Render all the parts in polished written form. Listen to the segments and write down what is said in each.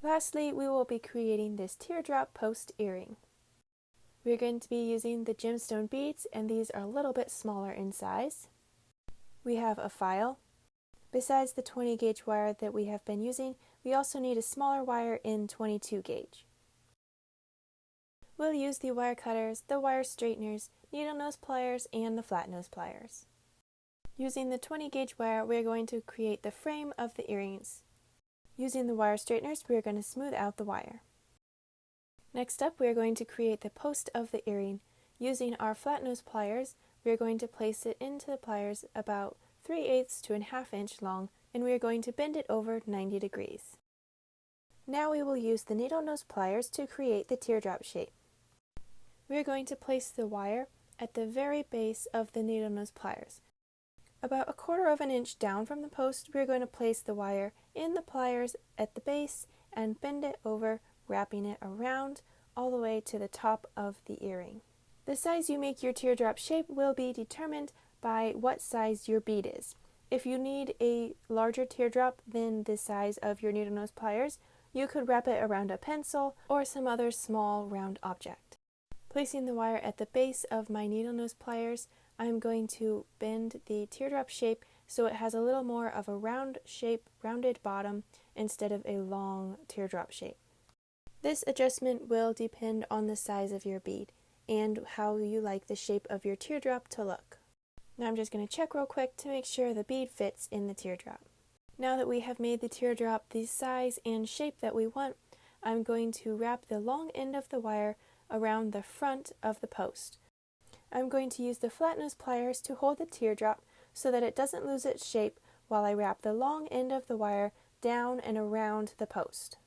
Lastly, we will be creating this teardrop post earring. We're going to be using the gemstone beads, and these are a little bit smaller in size. We have a file. Besides the 20 gauge wire that we have been using, we also need a smaller wire in 22 gauge. We'll use the wire cutters, the wire straighteners, needle nose pliers, and the flat nose pliers. Using the 20 gauge wire, we're going to create the frame of the earrings. Using the wire straighteners, we're going to smooth out the wire. Next up, we're going to create the post of the earring. Using our flat nose pliers, we're going to place it into the pliers about 3/8 to 1/2 inch long, and we are going to bend it over 90 degrees. Now we will use the needle nose pliers to create the teardrop shape. We are going to place the wire at the very base of the needle nose pliers. About 1/4 inch down from the post, we are going to place the wire in the pliers at the base and bend it over, wrapping it around all the way to the top of the earring. The size you make your teardrop shape will be determined by what size your bead is. If you need a larger teardrop than the size of your needle nose pliers, you could wrap it around a pencil or some other small round object. Placing the wire at the base of my needle nose pliers, I'm going to bend the teardrop shape so it has a little more of a round shape, rounded bottom, instead of a long teardrop shape. This adjustment will depend on the size of your bead and how you like the shape of your teardrop to look. Now I'm just going to check real quick to make sure the bead fits in the teardrop. Now that we have made the teardrop the size and shape that we want, I'm going to wrap the long end of the wire around the front of the post. I'm going to use the flat nose pliers to hold the teardrop so that it doesn't lose its shape while I wrap the long end of the wire down and around the post.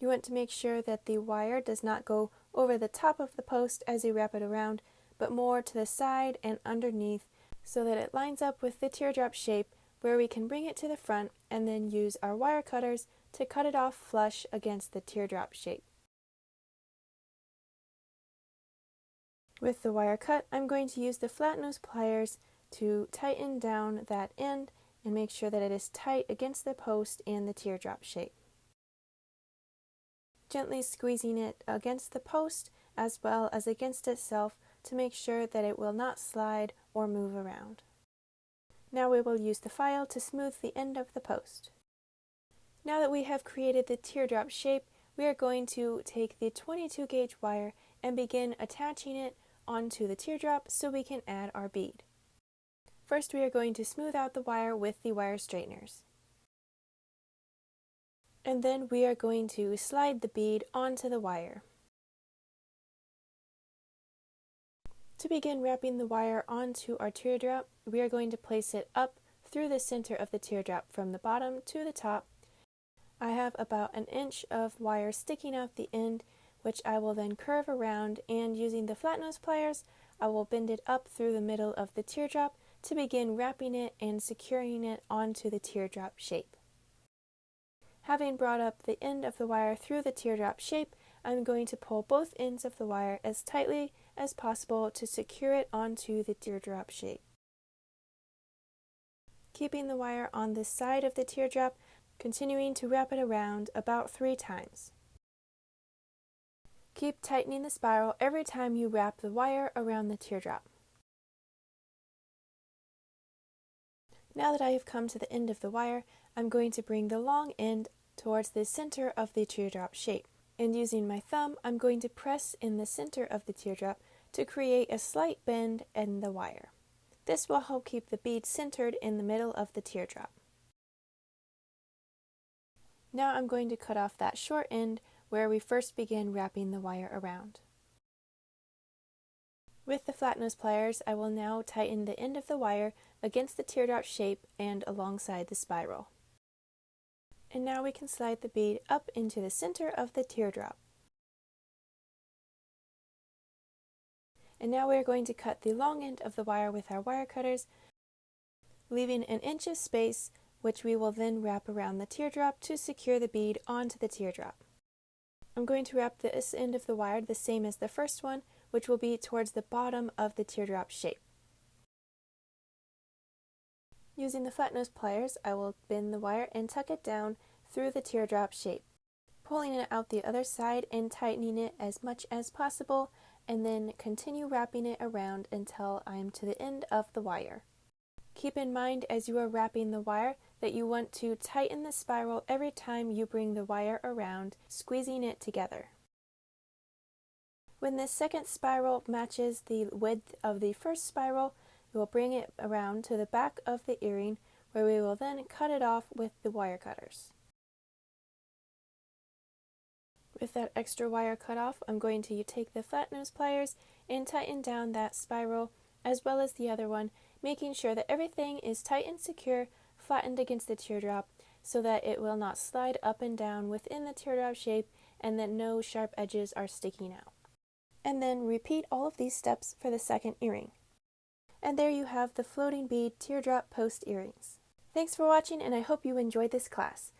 You want to make sure that the wire does not go over the top of the post as you wrap it around, but more to the side and underneath so that it lines up with the teardrop shape, where we can bring it to the front and then use our wire cutters to cut it off flush against the teardrop shape. With the wire cut, I'm going to use the flat nose pliers to tighten down that end and make sure that it is tight against the post and the teardrop shape. Gently squeezing it against the post as well as against itself to make sure that it will not slide or move around. Now we will use the file to smooth the end of the post. Now that we have created the teardrop shape, we are going to take the 22 gauge wire and begin attaching it onto the teardrop so we can add our bead. First, we are going to smooth out the wire with the wire straighteners. And then we are going to slide the bead onto the wire. To begin wrapping the wire onto our teardrop, we are going to place it up through the center of the teardrop from the bottom to the top. I have about 1 inch of wire sticking out the end, which I will then curve around, and using the flat nose pliers, I will bend it up through the middle of the teardrop to begin wrapping it and securing it onto the teardrop shape. Having brought up the end of the wire through the teardrop shape, I'm going to pull both ends of the wire as tightly as possible to secure it onto the teardrop shape. Keeping the wire on the side of the teardrop, continuing to wrap it around about 3 times. Keep tightening the spiral every time you wrap the wire around the teardrop. Now that I have come to the end of the wire, I'm going to bring the long end towards the center of the teardrop shape. And using my thumb, I'm going to press in the center of the teardrop to create a slight bend in the wire. This will help keep the bead centered in the middle of the teardrop. Now I'm going to cut off that short end where we first began wrapping the wire around. With the flat nose pliers, I will now tighten the end of the wire against the teardrop shape and alongside the spiral. And now we can slide the bead up into the center of the teardrop. And now we are going to cut the long end of the wire with our wire cutters, leaving 1 inch of space, which we will then wrap around the teardrop to secure the bead onto the teardrop. I'm going to wrap this end of the wire the same as the first one, which will be towards the bottom of the teardrop shape. Using the flat nose pliers, I will bend the wire and tuck it down through the teardrop shape, pulling it out the other side and tightening it as much as possible, and then continue wrapping it around until I am to the end of the wire. Keep in mind as you are wrapping the wire that you want to tighten the spiral every time you bring the wire around, squeezing it together. When this second spiral matches the width of the first spiral, we will bring it around to the back of the earring, where we will then cut it off with the wire cutters. With that extra wire cut off, I'm going to take the flat nose pliers and tighten down that spiral as well as the other one, making sure that everything is tight and secure, flattened against the teardrop so that it will not slide up and down within the teardrop shape and that no sharp edges are sticking out. And then repeat all of these steps for the second earring. And there you have the floating bead teardrop post earrings. Thanks for watching, and I hope you enjoyed this class.